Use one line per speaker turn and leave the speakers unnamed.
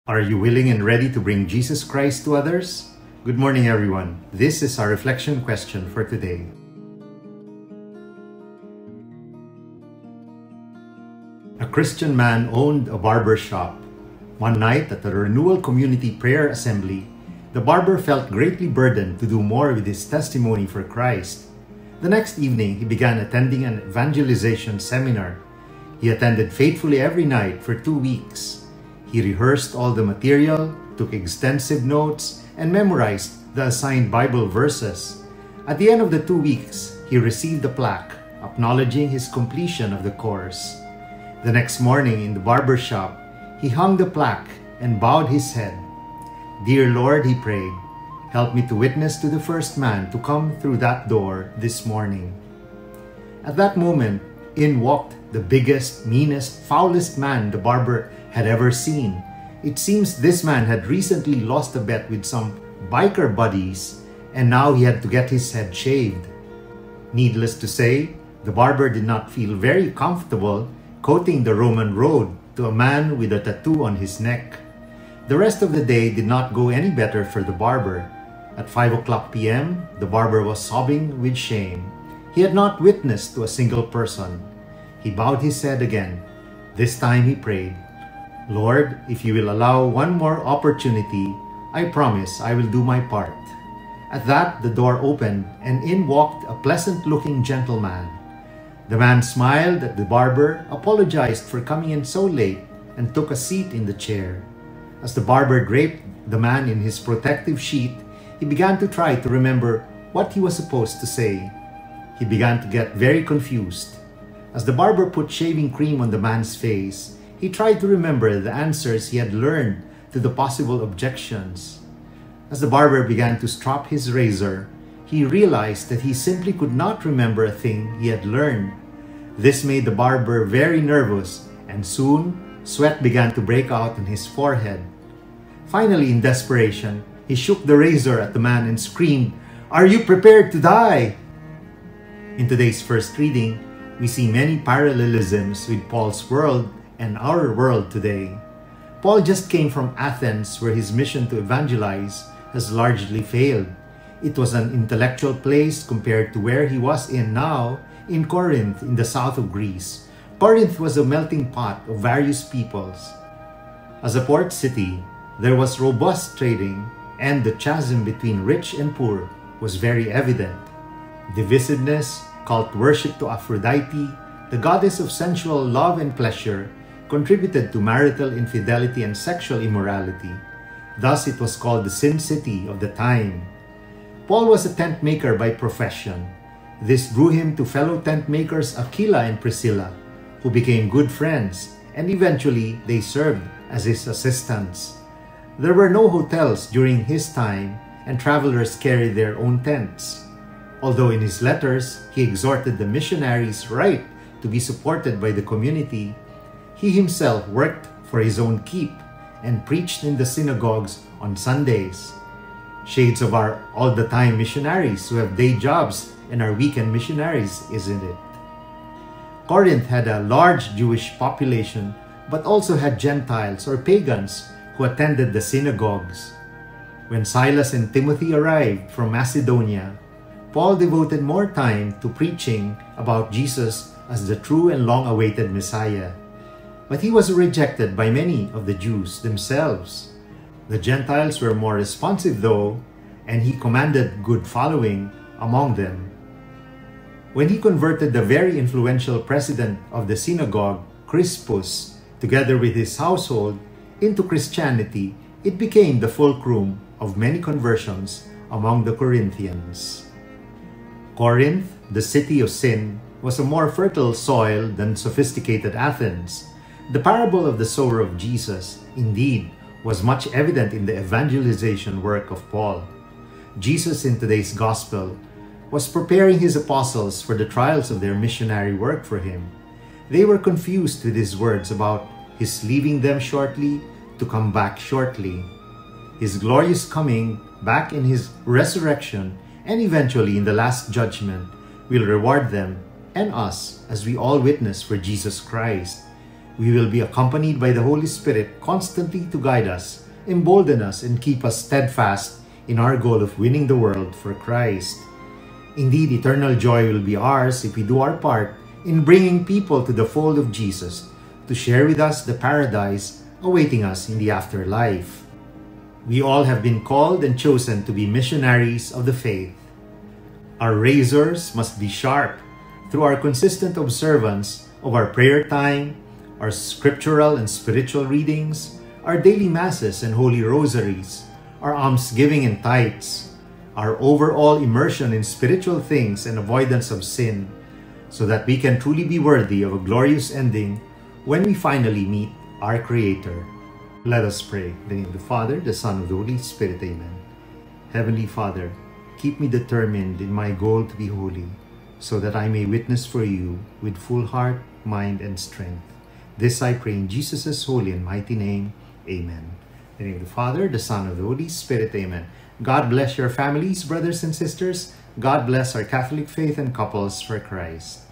Are you willing and ready to bring Jesus Christ to others? Good morning, everyone. This is our reflection question for today. A Christian man owned a barber shop. One night at the Renewal Community Prayer Assembly, the barber felt greatly burdened to do more with his testimony for Christ. The next evening, he began attending an evangelization seminar. He attended faithfully every night for 2 weeks. He rehearsed all the material, took extensive notes, and memorized the assigned Bible verses. At the end of the 2 weeks, he received a plaque acknowledging his completion of the course. The next morning in the barber shop, he hung the plaque and bowed his head. "Dear Lord," he prayed, "help me to witness to the first man to come through that door this morning." At that moment, in walked the biggest, meanest, foulest man the barber had ever seen. It seems this man had recently lost a bet with some biker buddies, and now he had to get his head shaved. Needless to say, the barber did not feel very comfortable quoting the Roman road to a man with a tattoo on his neck. The rest of the day did not go any better for the barber. At 5 p.m., the barber was sobbing with shame. He had not witnessed to a single person. He bowed his head again. This time he prayed, "Lord, if you will allow one more opportunity, I promise I will do my part." At that, the door opened and in walked a pleasant-looking gentleman. The man smiled at the barber, apologized for coming in so late, and took a seat in the chair. As the barber draped the man in his protective sheet, he began to try to remember what he was supposed to say. He began to get very confused. As the barber put shaving cream on the man's face, he tried to remember the answers he had learned to the possible objections. As the barber began to strop his razor, he realized that he simply could not remember a thing he had learned. This made the barber very nervous, and soon sweat began to break out on his forehead. Finally, in desperation, he shook the razor at the man and screamed, "Are you prepared to die?" In today's first reading, we see many parallelisms with Paul's world and our world today. Paul just came from Athens, where his mission to evangelize has largely failed. It was an intellectual place compared to where he was now in Corinth in the south of Greece. Corinth was a melting pot of various peoples. As a port city, there was robust trading, and the chasm between rich and poor was very evident. Divisiveness, cult worship to Aphrodite, the goddess of sensual love and pleasure, contributed to marital infidelity and sexual immorality. Thus, it was called the Sin City of the time. Paul was a tent maker by profession. This drew him to fellow tent makers Aquila and Priscilla, who became good friends, and eventually they served as his assistants. There were no hotels during his time, and travelers carried their own tents. Although in his letters, he exhorted the missionaries' right to be supported by the community, he himself worked for his own keep and preached in the synagogues on Sundays. Shades of our all-the-time missionaries who have day jobs and are weekend missionaries, isn't it? Corinth had a large Jewish population, but also had Gentiles or pagans who attended the synagogues. When Silas and Timothy arrived from Macedonia, Paul devoted more time to preaching about Jesus as the true and long-awaited Messiah. But he was rejected by many of the Jews themselves. The Gentiles were more responsive though, and he commanded good following among them. When he converted the very influential president of the synagogue, Crispus, together with his household, into Christianity, it became the fulcrum of many conversions among the Corinthians. Corinth, the city of sin, was a more fertile soil than sophisticated Athens. The parable of the sower of Jesus, indeed, was much evident in the evangelization work of Paul. Jesus in today's gospel was preparing his apostles for the trials of their missionary work for him. They were confused with his words about his leaving them shortly to come back shortly. His glorious coming back in his resurrection and eventually in the last judgment will reward them and us as we all witness for Jesus Christ. We will be accompanied by the Holy Spirit constantly to guide us, embolden us, and keep us steadfast in our goal of winning the world for Christ. Indeed, eternal joy will be ours if we do our part in bringing people to the fold of Jesus to share with us the paradise awaiting us in the afterlife. We all have been called and chosen to be missionaries of the faith. Our razors must be sharp through our consistent observance of our prayer time, our scriptural and spiritual readings, our daily masses and holy rosaries, our almsgiving and tithes, our overall immersion in spiritual things and avoidance of sin, so that we can truly be worthy of a glorious ending when we finally meet our Creator. Let us pray. In the name of the Father, the Son, and the Holy Spirit. Amen. Heavenly Father, keep me determined in my goal to be holy, so that I may witness for you with full heart, mind, and strength. This I pray in Jesus' holy and mighty name. Amen. In the name of the Father, the Son, and the Holy Spirit. Amen. God bless your families, brothers and sisters. God bless our Catholic faith and couples for Christ.